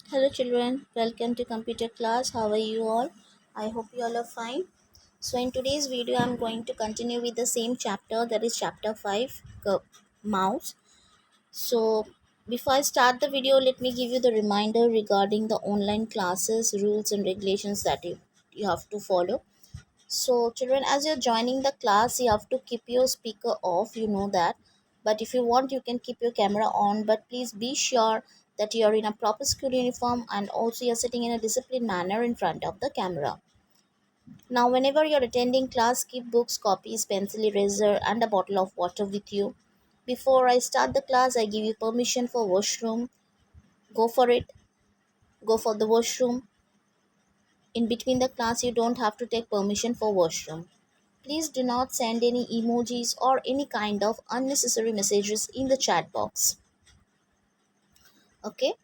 Hello children, welcome to computer class. How are you all? I hope you all are fine. So in today's video I'm going to continue with the same chapter, that is chapter 5, mouse. So before I start the video, let me give you the reminder regarding the online classes, rules and regulations that you have to follow. So, children, as you're joining the class, you have to keep your speaker off, you know that. But if you want, you can keep your camera on. But please be sure that you're in a proper school uniform and also you're sitting in a disciplined manner in front of the camera. Now, whenever you're attending class, keep books, copies, pencil, eraser, and a bottle of water with you. Before I start the class, I give you permission for washroom. Go for it. Go for the washroom. In between the class, you don't have to take permission for washroom. Please do not send any emojis or any kind of unnecessary messages in the chat box. Okay?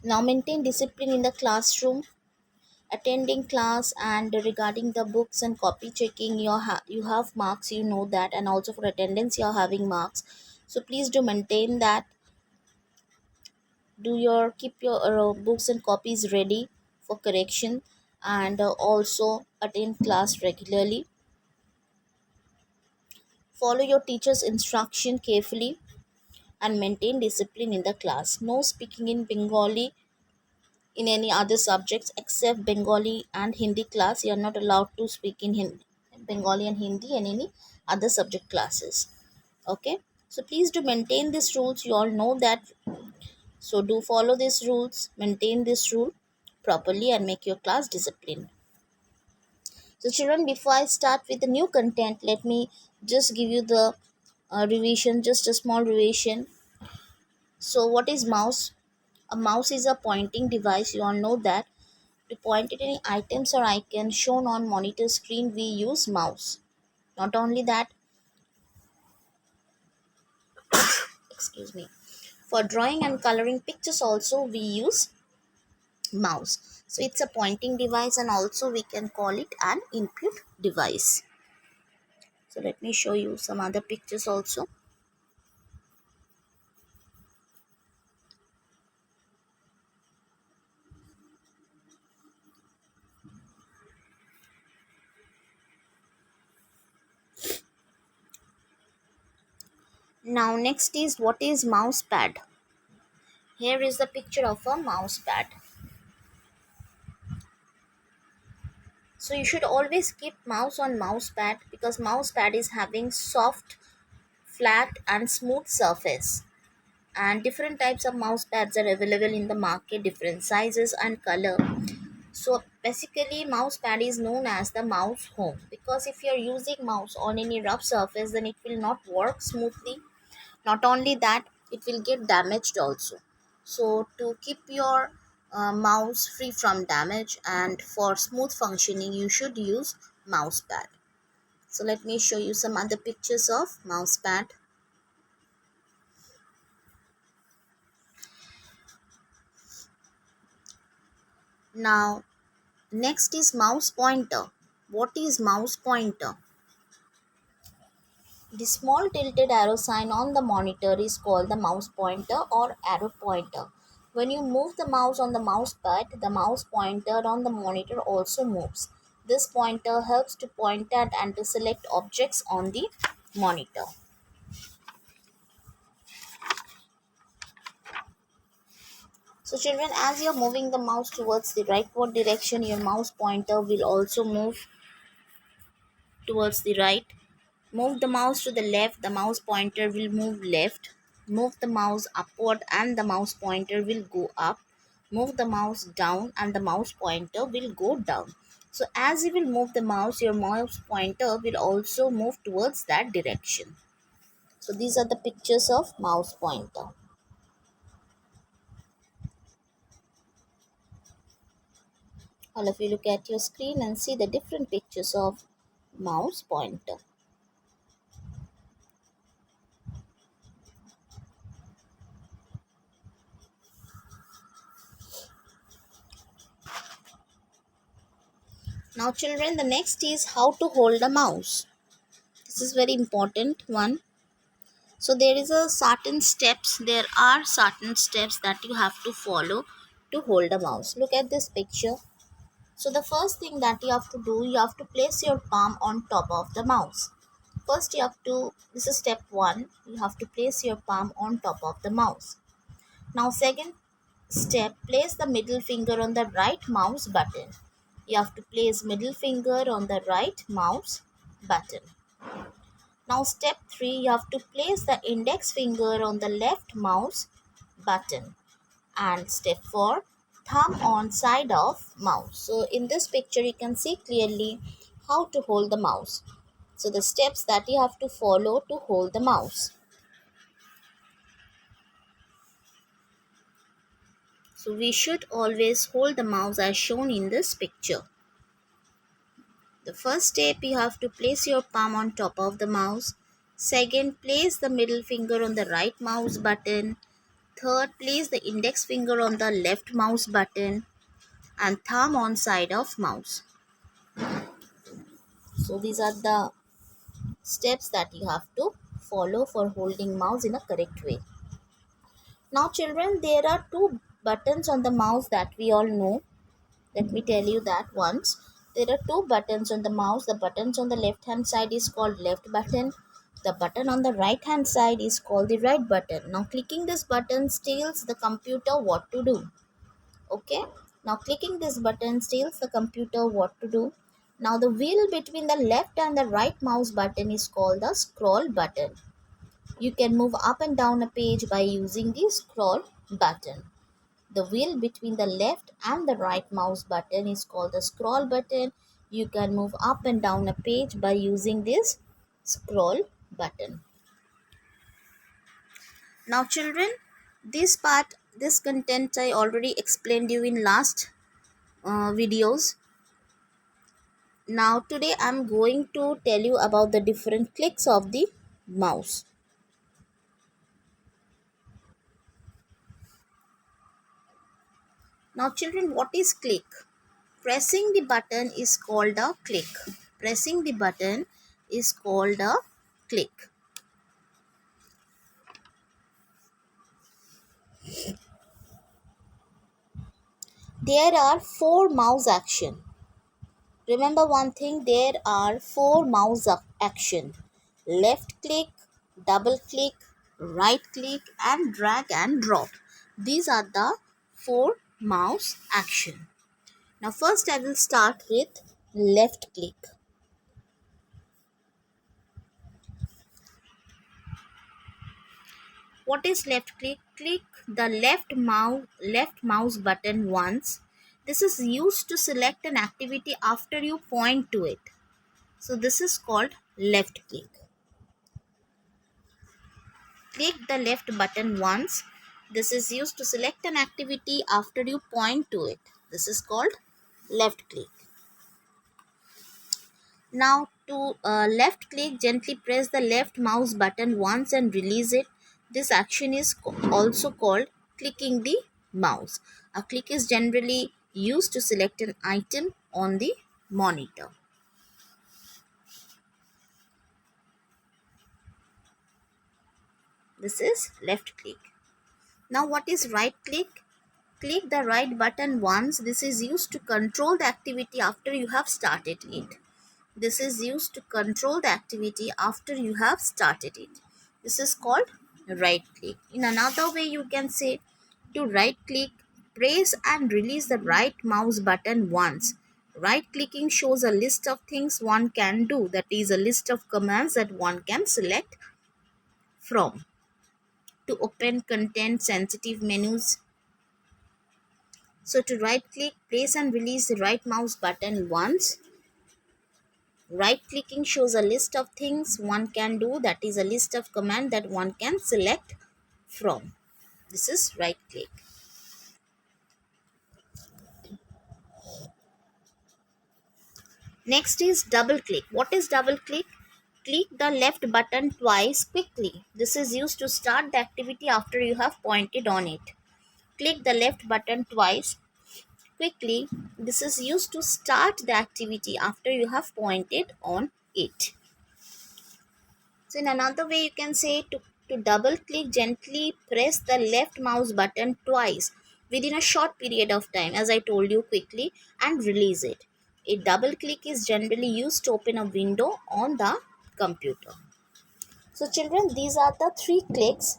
Now maintain discipline in the classroom. Attending class and regarding the books and copy checking, you have marks, you know that, and also for attendance you're having marks. So please do maintain that. Keep your books and copies ready for correction, and also attend class regularly. Follow your teacher's instruction carefully and maintain discipline in the class. No speaking in Bengali in any other subjects except Bengali and Hindi class. You are not allowed to speak in Bengali and Hindi and any other subject classes. Okay. So please do maintain these rules. You all know that. So do follow these rules, maintain this rule properly and make your class disciplined. So children, before I start with the new content, let me just give you the revision, just a small revision. So what is mouse? A mouse is a pointing device, you all know that. To point at any items or icons shown on monitor screen, we use mouse. Not only that, excuse me, for drawing and coloring pictures also we use mouse. So it's a pointing device and also we can call it an input device. So let me show you some other pictures also. Now next is, what is mouse pad? Here is the picture of a mouse pad. So you should always keep mouse on mouse pad because mouse pad is having soft, flat and smooth surface. And different types of mouse pads are available in the market, different sizes and color. So basically mouse pad is known as the mouse home, because if you're using mouse on any rough surface, then it will not work smoothly. Not only that, it will get damaged also. So to keep your mouse free from damage and for smooth functioning, you should use mouse pad. So let me show you some other pictures of mouse pad. Now next is mouse pointer. What is mouse pointer? The small tilted arrow sign on the monitor is called the mouse pointer or arrow pointer. When you move the mouse on the mouse pad, the mouse pointer on the monitor also moves. This pointer helps to point at and to select objects on the monitor. So children, as you're moving the mouse towards the rightward direction, your mouse pointer will also move towards the right. Move the mouse to the left, the mouse pointer will move left. Move the mouse upward and the mouse pointer will go up. Move the mouse down and the mouse pointer will go down. So as you will move the mouse, your mouse pointer will also move towards that direction. So these are the pictures of mouse pointer. All of you look at your screen and see the different pictures of mouse pointer. Now children, the next is how to hold a mouse. This is very important one. So there are certain steps that you have to follow to hold a mouse. Look at this picture. So the first thing that you have to do, you have to place your palm on top of the mouse. First you have to, this is step 1, you have to place your palm on top of the mouse. Now second step, place the middle finger on the right mouse button. You have to place middle finger on the right mouse button. Now step 3, you have to place the index finger on the left mouse button. And step 4, thumb on side of mouse. So in this picture you can see clearly how to hold the mouse. So the steps that you have to follow to hold the mouse. So we should always hold the mouse as shown in this picture. The first step, you have to place your palm on top of the mouse. Second, place the middle finger on the right mouse button. Third, place the index finger on the left mouse button and thumb on side of mouse. So these are the steps that you have to follow for holding mouse in a correct way. Now children, there are two buttons on the mouse that we all know. Let me tell you that once. There are two buttons on the mouse. The buttons on the left hand side is called left button. The button on the right hand side is called the right button. Now clicking this button tells the computer what to do. Okay. Now clicking this button tells the computer what to do. Now the wheel between the left and the right mouse button is called the scroll button. You can move up and down a page by using the scroll button. The wheel between the left and the right mouse button is called the scroll button. You can move up and down a page by using this scroll button. Now children, this content I already explained you in last videos. Now today I'm going to tell you about the different clicks of the mouse. Now children, what is click? Pressing the button is called a click. Pressing the button is called a click. There are 4 mouse action. Remember one thing, there are 4 mouse action. Left click, double click, right click and drag and drop. These are the 4 mouse action. Now first I will start with left click. What is left click? Click the left mouse button once. This is used to select an activity after you point to it. So this is called left click. Click the left button once. This is used to select an activity after you point to it. This is called left click. Now to left click, gently press the left mouse button once and release it. This action is also called clicking the mouse. A click is generally used to select an item on the monitor. This is left click. Now what is right click? Click the right button once. This is used to control the activity after you have started it. This is used to control the activity after you have started it. This is called right click. In another way, you can say to right click, press and release the right mouse button once. Right clicking shows a list of things one can do, that is a list of commands that one can select from. To open content sensitive menus. So to right click, press and release the right mouse button once. Right clicking shows a list of things one can do, that is a list of commands that one can select from. This is right click. Next is double click. What is double click? Click the left button twice quickly. This is used to start the activity after you have pointed on it. Click the left button twice quickly. This is used to start the activity after you have pointed on it. So in another way, you can say to To double click, gently press the left mouse button twice within a short period of time, as I told you quickly, and release it. A double click is generally used to open a window on the computer. So children, these are the three clicks.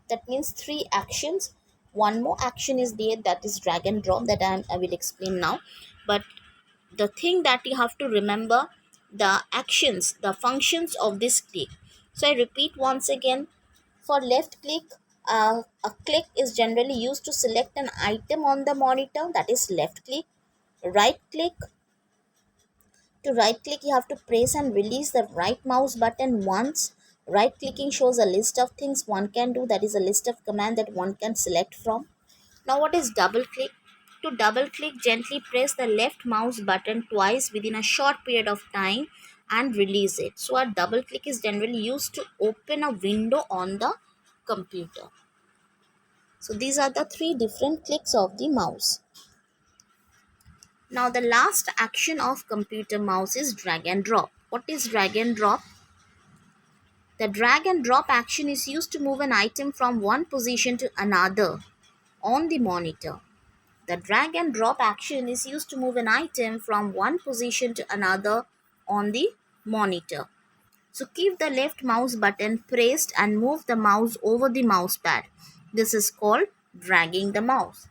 That means three actions. One more action is there, that is drag and drop, that I will explain now. But the thing that you have to remember, the actions, the functions of this click. So I repeat once again. For left click, a click is generally used to select an item on the monitor, that is left click. Right click, to right click, you have to press and release the right mouse button once. Right clicking shows a list of things one can do, that is a list of commands that one can select from. Now, what is double click? To double click, gently press the left mouse button twice within a short period of time and release it. So, a double click is generally used to open a window on the computer. So, these are the three different clicks of the mouse. Now, the last action of computer mouse is drag and drop. What is drag and drop? The drag and drop action is used to move an item from one position to another on the monitor. The drag and drop action is used to move an item from one position to another on the monitor. So keep the left mouse button pressed and move the mouse over the mouse pad. This is called dragging the mouse.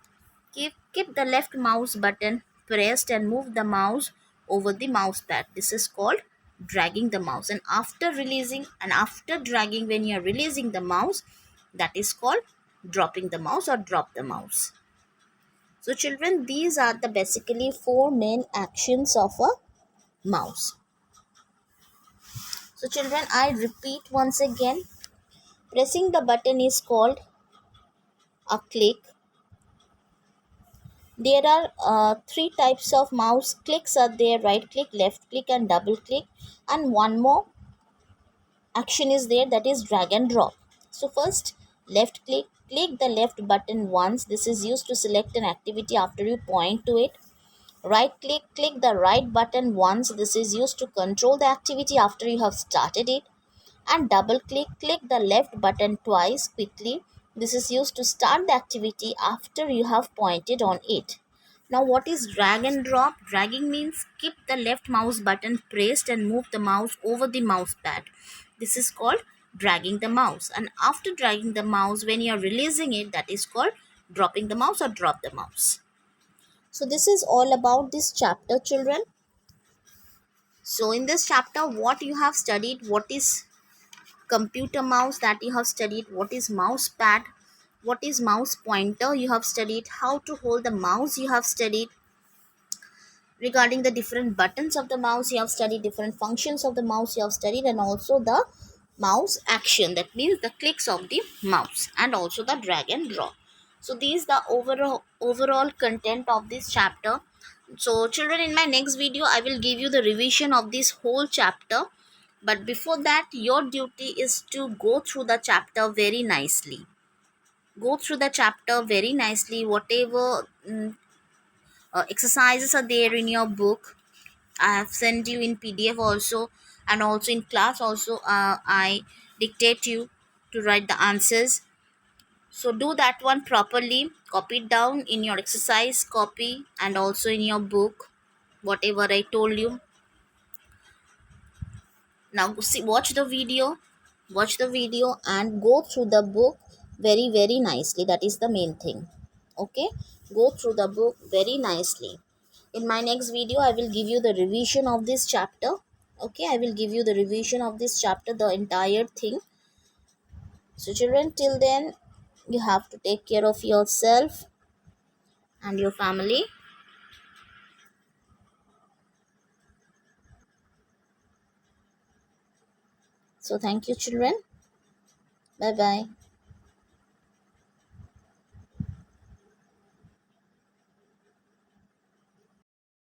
Keep the left mouse button pressed and move the mouse over the mouse pad. This is called dragging the mouse. And after releasing and after dragging, when you are releasing the mouse, that is called dropping the mouse or drop the mouse. So children, these are the basically four main actions of a mouse. So children, I repeat once again. Pressing the button is called a click. There are three types of mouse clicks are there: right click, left click, and double click. And one more action is there, that is drag and drop. So first, left click, click the left button once. This is used to select an activity after you point to it. Right click, click the right button once. This is used to control the activity after you have started it. And double click, click the left button twice quickly. This is used to start the activity after you have pointed on it. Now, what is drag and drop? Dragging means keep the left mouse button pressed and move the mouse over the mouse pad. This is called dragging the mouse. And after dragging the mouse, when you are releasing it, that is called dropping the mouse or drop the mouse. So this is all about this chapter, children. So in this chapter, what you have studied, what is computer mouse, that you have studied, what is mouse pad, what is mouse pointer, you have studied, how to hold the mouse, you have studied, regarding the different buttons of the mouse, you have studied different functions of the mouse, you have studied, and also the mouse action, that means the clicks of the mouse, and also the drag and drop. So these the overall content of this chapter. So children, in my next video I will give you the revision of this whole chapter, but before that your duty is to go through the chapter very nicely. Go through the chapter very nicely. Whatever exercises are there in your book, I have sent you in PDF also, and also in class also I dictate you to write the answers. So do that one properly. Copy it down in your exercise copy and also in your book, whatever I told you. Now see, watch the video and go through the book very nicely. That is the main thing. Okay, go through the book very nicely. In my next video I will give you the revision of this chapter. Okay, I will give you the revision of this chapter, the entire thing. So children, till then you have to take care of yourself and your family. So thank you children. Bye bye.